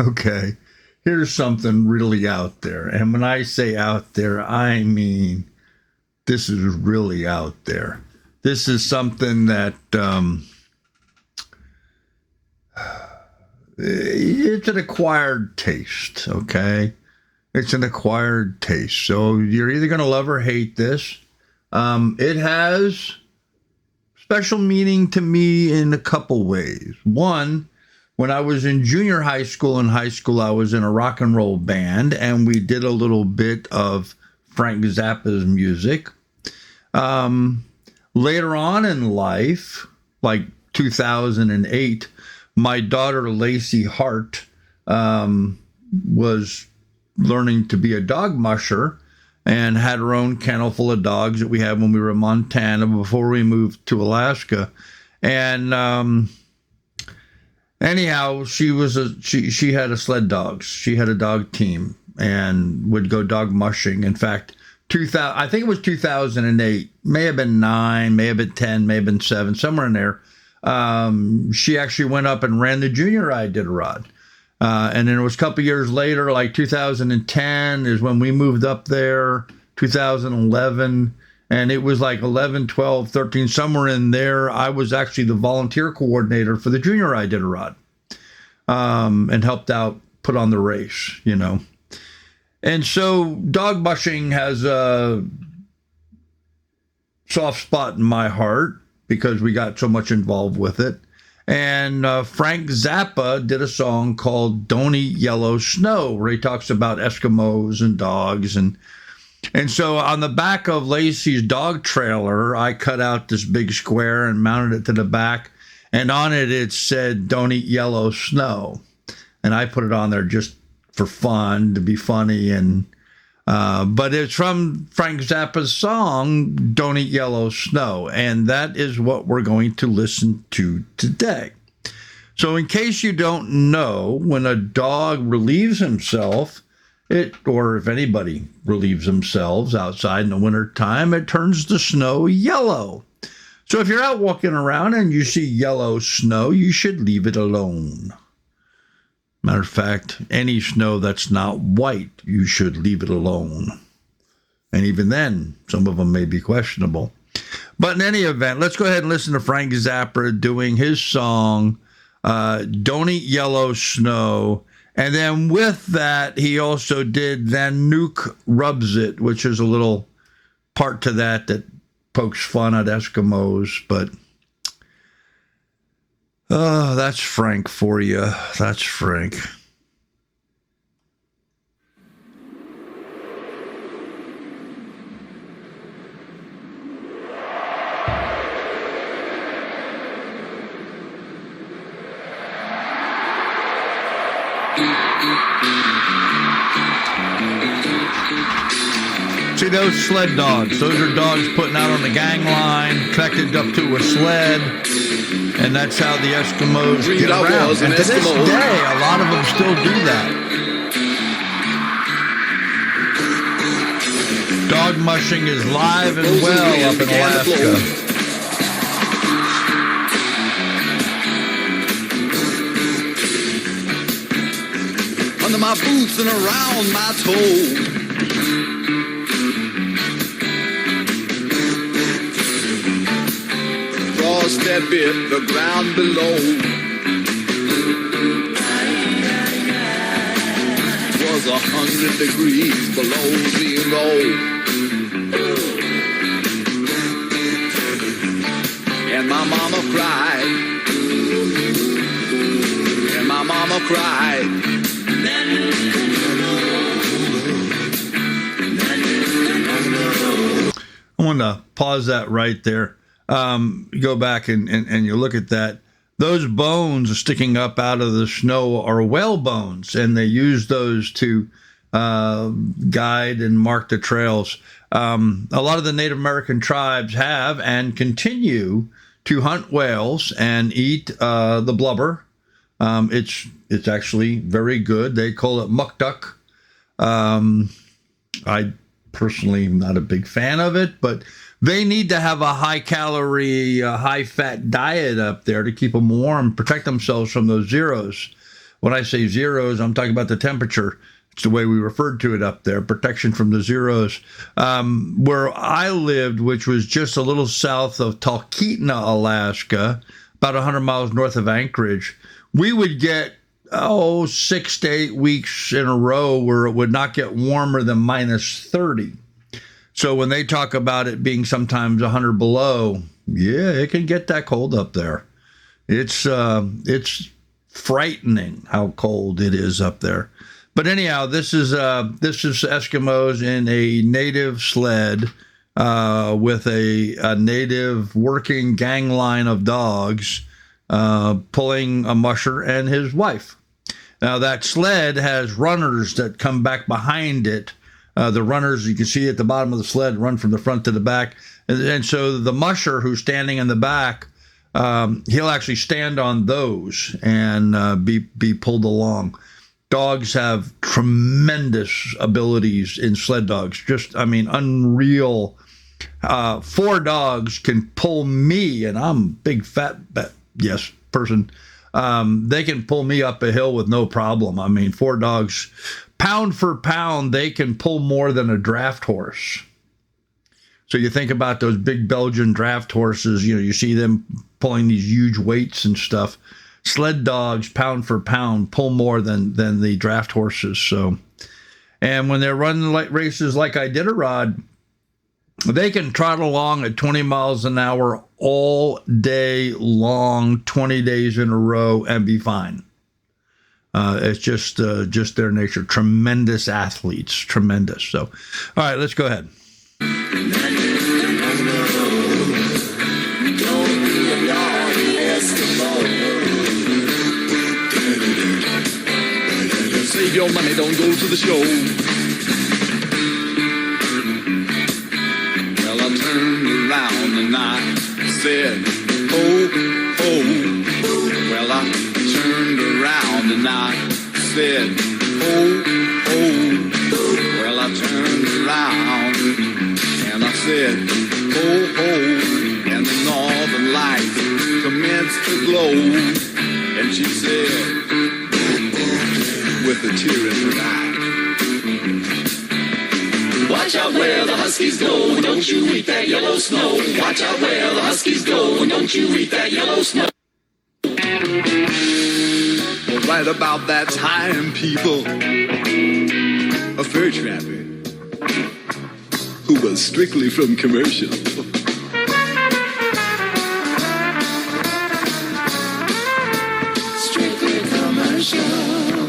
Okay. Here's something really out there. And when I say out there, I mean this is really out there. This is something that it's an acquired taste, okay? It's an acquired taste. So you're either going to love or hate this. It has special meaning to me in a couple ways. One, when I was in junior high school and high school, I was in a rock and roll band, and we did a little bit of Frank Zappa's music. Later on in life, like 2008, my daughter Lacey Hart was learning to be a dog musher and had her own kennel full of dogs that we had when we were in Montana before we moved to Alaska. And anyhow, she had a sled dogs. She had a dog team and would go dog mushing. In fact, I think it was 2008, may have been 9, may have been 10, may have been 7, somewhere in there. She actually went up and ran the junior Iditarod. And then it was a couple years later, like 2010 is when we moved up there, 2011, and it was like 11, 12, 13, somewhere in there. I was actually the volunteer coordinator for the junior Iditarod, and helped out put on the race, you know. And so dog mushing has a soft spot in my heart because we got so much involved with it. And Frank Zappa did a song called Don't Eat Yellow Snow, where he talks about Eskimos and dogs. And so on the back of Lacey's dog trailer, I cut out this big square and mounted it to the back. And on it, it said, Don't Eat Yellow Snow. And I put it on there just for fun, to be funny. And but it's from Frank Zappa's song, Don't Eat Yellow Snow. And that is what we're going to listen to today. So in case you don't know, when a dog relieves himself, or if anybody relieves themselves outside in the wintertime, it turns the snow yellow. So if you're out walking around and you see yellow snow, you should leave it alone. Matter of fact, any snow that's not white, you should leave it alone. And even then, some of them may be questionable. But in any event, let's go ahead and listen to Frank Zappa doing his song, Don't Eat Yellow Snow. And then with that, he also did NANOOK Rubs It, which is a little part to that pokes fun at Eskimos. But oh, that's Frank for you. That's Frank. See those sled dogs? Those are dogs putting out on the gang line, connected up to a sled, and that's how the Eskimos get around. And to this day, a lot of them still do that. Dog mushing is live and well up in Alaska. Under my boots and around my toe. Frost that bit the ground below. Was 100 degrees below 0. And my mama cried. And my mama cried. I want to pause that right there. Go back and you look at that. Those bones sticking up out of the snow are whale bones, and they use those to guide and mark the trails. A lot of the Native American tribes have and continue to hunt whales and eat the blubber. It's actually very good. They call it muktuk. I personally am not a big fan of it, but they need to have a high-calorie, high-fat diet up there to keep them warm, protect themselves from those zeros. When I say zeros, I'm talking about the temperature. It's the way we referred to it up there, protection from the zeros. Where I lived, which was just a little south of Talkeetna, Alaska, about 100 miles north of Anchorage, we would get 6 to 8 weeks in a row where it would not get warmer than minus 30. So when they talk about it being sometimes 100 below, yeah, it can get that cold up there. It's frightening how cold it is up there. But anyhow, this is Eskimos in a native sled with a native working gang line of dogs pulling a musher and his wife. Now, that sled has runners that come back behind it. The runners, you can see at the bottom of the sled, run from the front to the back. And so the musher who's standing in the back, he'll actually stand on those and be pulled along. Dogs have tremendous abilities in sled dogs. Unreal. 4 dogs can pull me, and I'm a big fat person. They can pull me up a hill with no problem. 4 dogs, pound for pound, they can pull more than a draft horse. So you think about those big Belgian draft horses, you see them pulling these huge weights and stuff. Sled dogs, pound for pound, pull more than the draft horses. So, and when they're running races like Iditarod, they can trot along at 20 miles an hour all day long, 20 days in a row, and be fine. It's just their nature. Tremendous athletes, tremendous. So, all right, let's go ahead. Save your money, don't go to the show. Well, I turned around and I said, oh, oh. Well, I turned around and I said, oh, oh. Well, I turned around and I said, oh, oh. And the northern lights commenced to glow. And she said, with a tear in her eye, watch out where the huskies go, and don't you eat that yellow snow. Watch out where the huskies go, and don't you eat that yellow snow. Well, right about that time, people, a fur trapper who was strictly from commercial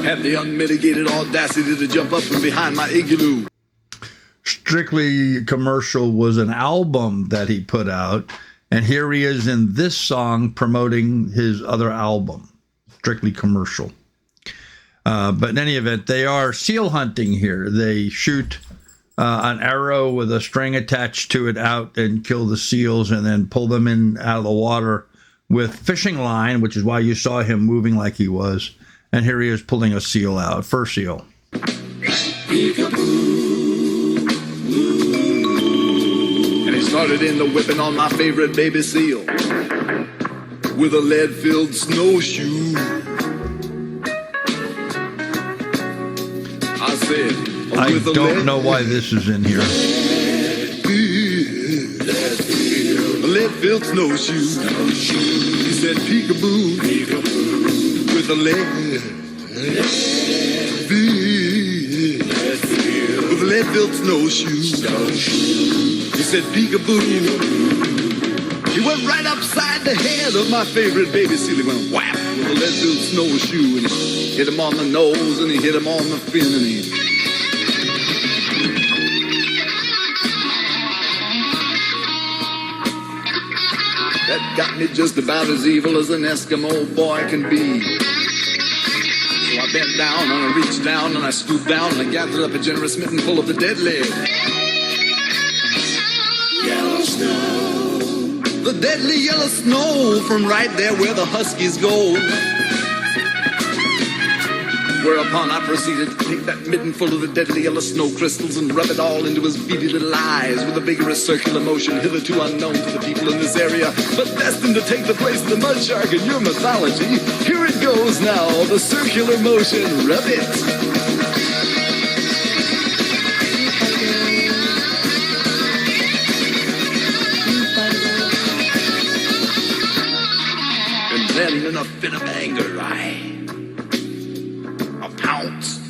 had the unmitigated audacity to jump up from behind my igloo. Strictly Commercial was an album that he put out, and here he is in this song promoting his other album, Strictly Commercial. But in any event, they are seal hunting here. They shoot an arrow with a string attached to it out and kill the seals and then pull them in out of the water with fishing line, which is why you saw him moving like he was. And here he is pulling a seal out, fur seal. And he started in the whipping on my favorite baby seal with a lead-filled snowshoe. I said, I don't know why this is in here. A lead-filled snowshoe. He said, peekaboo, peekaboo, with a lead. With a lead-filled snowshoe. He said, peekaboo. He went right upside the head of my favorite baby seal. He went whap with a lead-filled snowshoe, and he hit him on the nose, and he hit him on the fin, and he... That got me just about as evil as an Eskimo boy can be. So I bent down and I reached down and I scooped down and I gathered up a generous mitten full of the deadly yellow snow. The deadly yellow snow from right there where the huskies go. Whereupon I proceeded to take that midden full of the deadly yellow snow crystals and rub it all into his beady little eyes with a vigorous circular motion hitherto unknown to the people in this area, but destined to take the place of the mud shark in your mythology. Here it goes now, the circular motion, rub it. Then in a fit of anger, I pounced.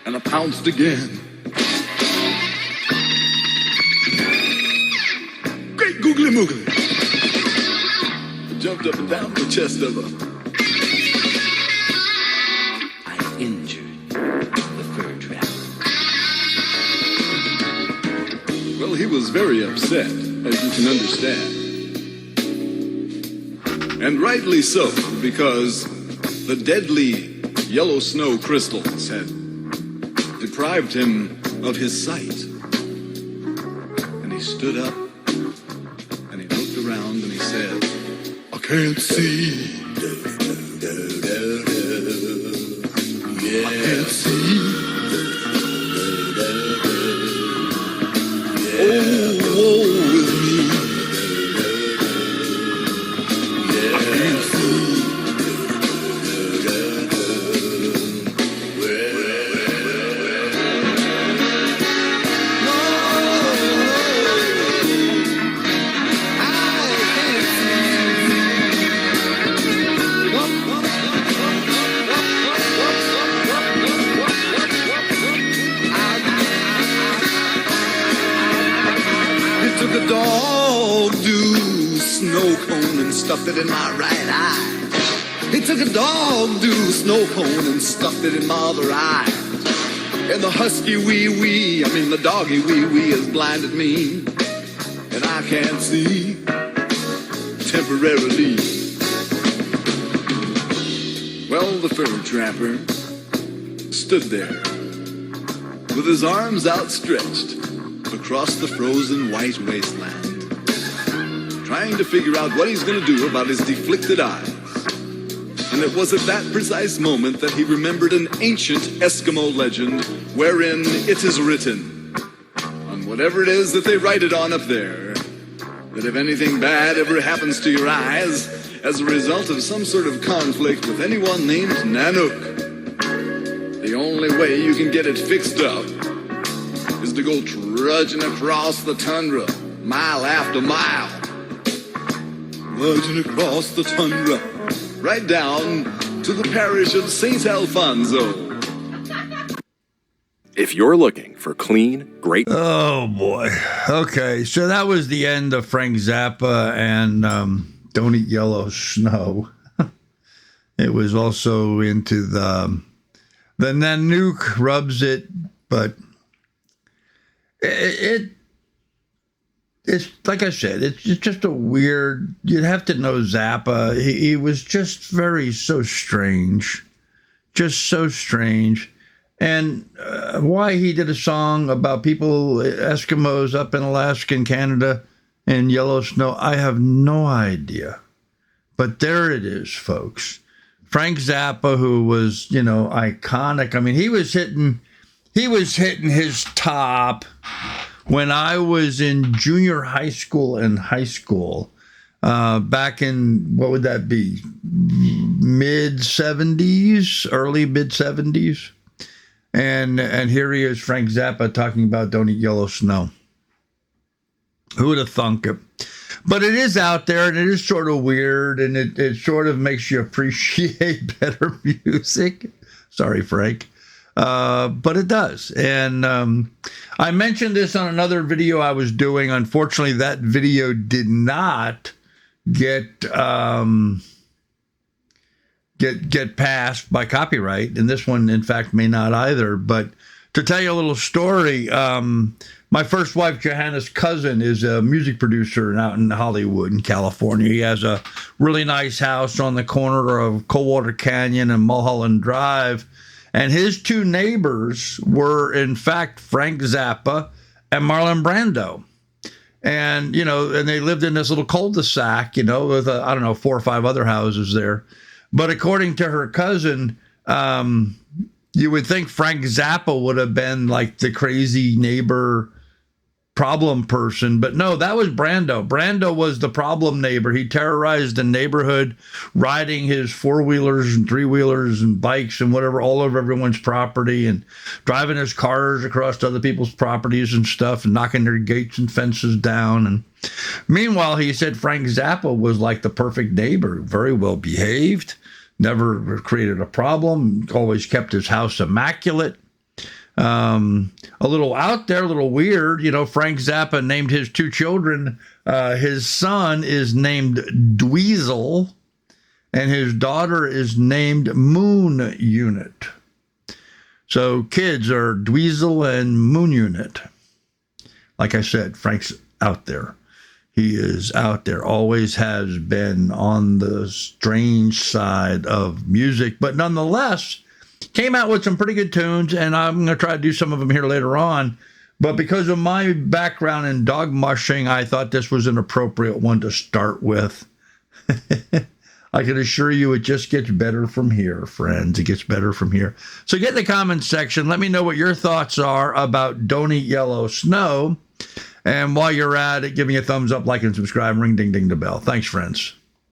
And I pounced again. Great googly moogly. I jumped up and down the chest of her. I injured the fur trap. Well, he was very upset, as you can understand. And rightly so, because the deadly yellow snow crystals had deprived him of his sight. And he stood up, and he looked around, and he said, I can't see. I can't see. Oh, woe is me. The dog do snow cone and stuffed it in my right eye. He took a dog do snow cone and stuffed it in my other eye. And the husky the doggy wee has blinded me, and I can't see temporarily. Well, the fur trapper stood there with his arms outstretched across the frozen white wasteland, trying to figure out what he's going to do about his deflicted eyes. And it was at that precise moment that he remembered an ancient Eskimo legend wherein it is written, on whatever it is that they write it on up there, that if anything bad ever happens to your eyes as a result of some sort of conflict with anyone named NANOOK, the only way you can get it fixed up is to go trudging across the tundra, mile after mile. Trudging across the tundra, right down to the parish of St. Alfonso. If you're looking for clean, great... Oh, boy. Okay, so that was the end of Frank Zappa and Don't Eat Yellow Snow. It was also into the NANOOK, Rubs It, but... It's like I said, it's just a weird. You'd have to know Zappa. He was just so strange, just so strange. And why he did a song about people, Eskimos up in Alaska and Canada and yellow snow, I have no idea. But there it is, folks. Frank Zappa, who was, iconic. I mean, he was hitting his top when I was in junior high school and high school, back in, what would that be, mid-70s, early mid-70s. And here he is, Frank Zappa, talking about Don't Eat Yellow Snow. Who would have thunk it? But it is out there, and it is sort of weird, and it sort of makes you appreciate better music. Sorry, Frank. But it does. And I mentioned this on another video I was doing. Unfortunately, that video did not get passed by copyright, and this one, in fact, may not either. But to tell you a little story, my first wife, Johanna's cousin, is a music producer out in Hollywood in California. He has a really nice house on the corner of Coldwater Canyon and Mulholland Drive. And his two neighbors were, in fact, Frank Zappa and Marlon Brando. And, and they lived in this little cul-de-sac, with, 4 or 5 other houses there. But according to her cousin, You would think Frank Zappa would have been like the crazy neighbor problem person, but no, that was Brando. Brando was the problem neighbor. He terrorized the neighborhood, riding his four-wheelers and three-wheelers and bikes and whatever all over everyone's property, and driving his cars across other people's properties and stuff, and knocking their gates and fences down. And meanwhile, he said Frank Zappa was like the perfect neighbor, very well behaved, never created a problem, always kept his house immaculate. A little out there, a little weird. You know, Frank Zappa named his two children. His son is named Dweezil, and his daughter is named Moon Unit. So kids are Dweezil and Moon Unit. Like I said, Frank's out there. He is out there, always has been on the strange side of music, but nonetheless, came out with some pretty good tunes, and I'm going to try to do some of them here later on. But because of my background in dog mushing, I thought this was an appropriate one to start with. I can assure you it just gets better from here, friends. It gets better from here. So get in the comments section. Let me know what your thoughts are about Don't Eat Yellow Snow. And while you're at it, give me a thumbs up, like, and subscribe. Ring, ding, ding the bell. Thanks, friends.